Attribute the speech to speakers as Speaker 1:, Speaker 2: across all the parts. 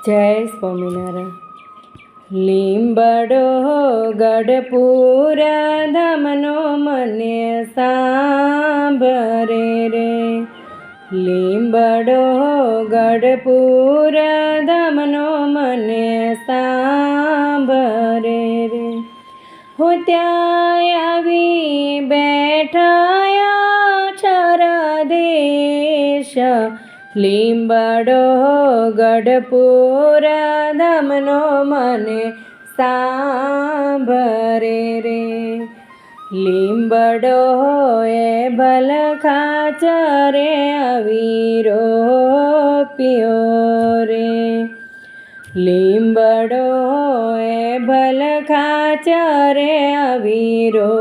Speaker 1: જય સ્વામિનારાયણ. લીંબડો ગઢપુરા ધામનો મને સાંભરે રે. લીંબડો ગઢપુરા ધામનો મને સાંભરે રે. હું ત્યાં આવી બેઠાયા છરદેશ. લીંબડો ગઢપુરા ધામનો મને સાંભરે રે. લીંબડો એ ભલખાચરે અવીરો પિયો રે. લીંબડો એ ભલખાચરે અવીરો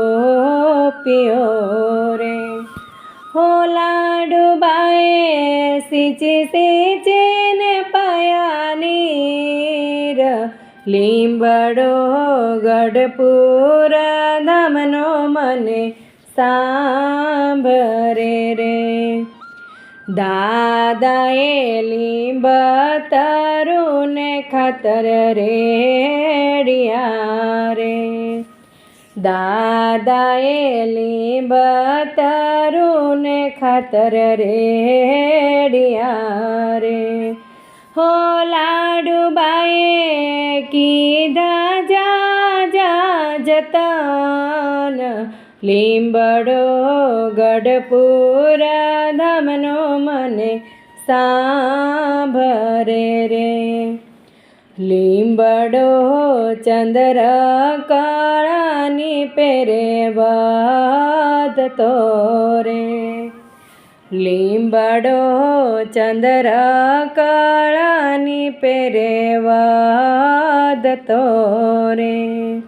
Speaker 1: પિયો રે. હો લાડુબાએ સીંચી સીંચીને પયાનીર. લીંબડો ગઢપુરા ધામનો મને સાંભરે રે. દાદાએ લીંબ તરુને ખાતર રેડિયા રે. દાદાએ લીંબ તરુને ખાતર રેડિયા રે. હો લાડુબાએ કીધા જા જા જતન. લીંબડો ગઢપુરા ધામનો મને સાંભરે રે. લીંબડો ચંદ્ર કળાની પેરે વધતો રે. લીંબડો ચંદ્ર કળાની પેરે વધતો રે.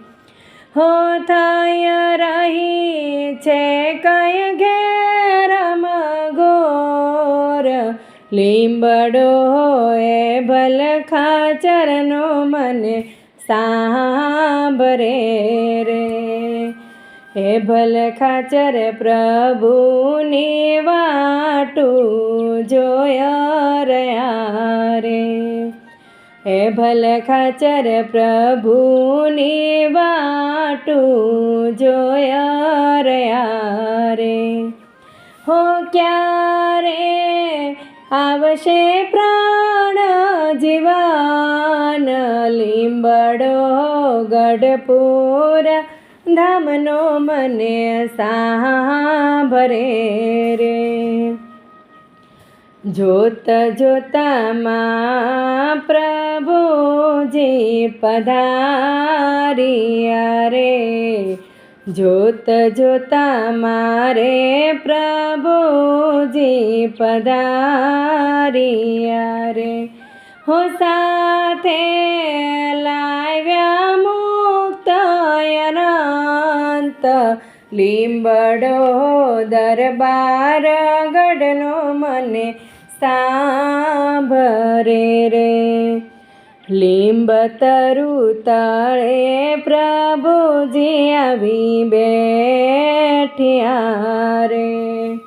Speaker 1: હો થઈ રહી છે કઈ ઘેરમ ગોર. લીંબડો એ ભલખાચરનો મને સાંભરે રે. એ ભલખાચર પ્રભુની વાટું જોયા રહ્યા રે. એ ભલખાચર પ્રભુની વાટું જોયા રહ્યા રે. હો ક્યારે આવશે પ્રાણ જીવન. લીંબડો ગઢપુરા ધામનો મને સાંભરે રે. જોત જોતામાં પ્રભુજી પધાર્યા રે. જોત જોતા મારે પ્રભુજી પધાર્યા રે. હો સાથે લાવ્યા મુક્ત અનંત. લીંબડો દરબાર ગઢનો મને સાંભરે રે. લીંબ તરુ તળે પ્રભુજી આવી બેઠ્યા રે.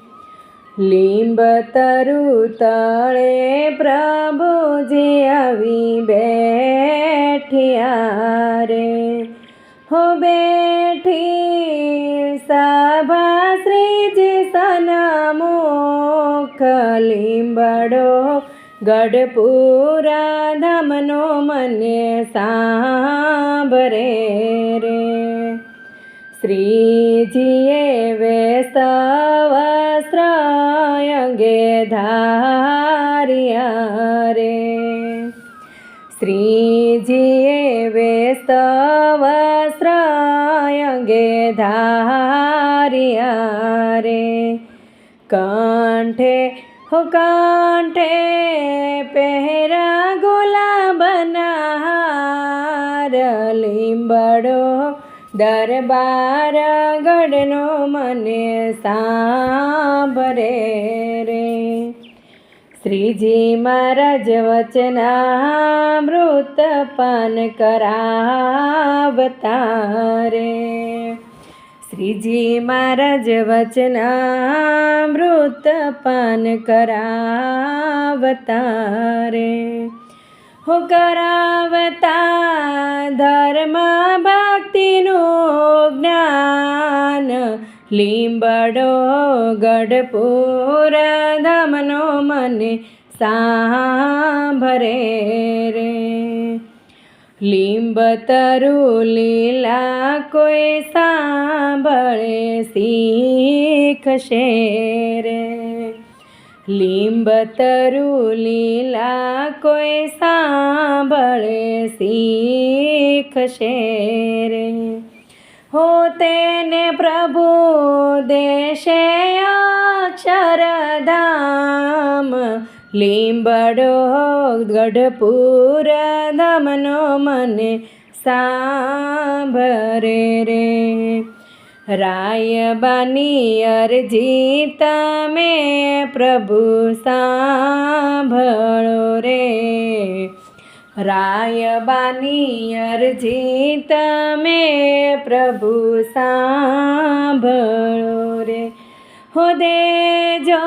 Speaker 1: લીંબ તરુ તળે પ્રભુજી આવી બેઠ્યા રે. હો બેઠી સભા શ્રીજી સન્મુખ. લીંબડો ગઢપુરા ધામનો મને સાંભરે રે. શ્રીજીએ વેશ વસ્ત્ર અંગે ધાર્યા રે. શ્રીજીએ વેશ વસ્ત્ર અંગે ધાર્યા રે. કંઠે હો કંઠે પહેરા ગુલાબના હાર. લીંબડો દરબાર ગઢનો મને સાંભરે રે. શ્રીજી મહારાજ વચનામૃત પાન કરાવતા રે. શ્રીજી મહારાજ વચનામૃત પાન કરાવતા રે. હો કરાવતા ધર્મ ભક્તિનું જ્ઞાન લીંબડો ગઢપુર ધામનો મને સાંભરે રે લીંબ તરુ લીલા કોઈ સાંભળે શીખશે રે લીંબ તરુ લીલા કોઈ સાંભળે શીખશે રે હો તેને પ્રભુ દેશે અક્ષરધામ લીંબડો ગઢપુર ધામનો મને સાંભરે રે રાયબાની અરજી તમે પ્રભુ સાંભળો રે રાયબાની અરજી તમે પ્રભુ સાંભળો રે હો દેજો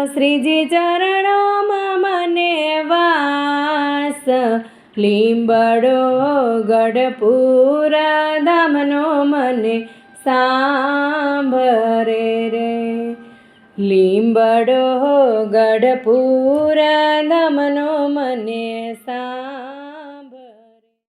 Speaker 1: શ્રીજી ચરણોમાં મને વાસ લીંબડો ગઢપુર ધામનો મને સાંભરે રે લીંબડો ગઢપુર ધામનો મને